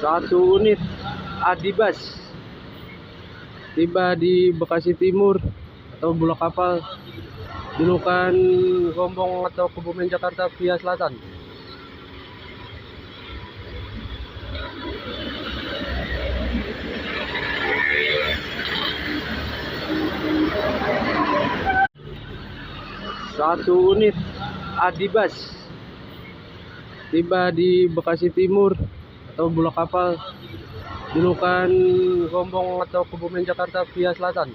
Satu unit Adibas tiba di Bekasi Timur atau Bulak Kapal, julukan Gombong atau Kebumen Jakarta via selatan. Satu unit Adibas tiba di Bekasi Timur atau Bulak Kapal, julukan Gombong atau Kebumen Jakarta via selatan.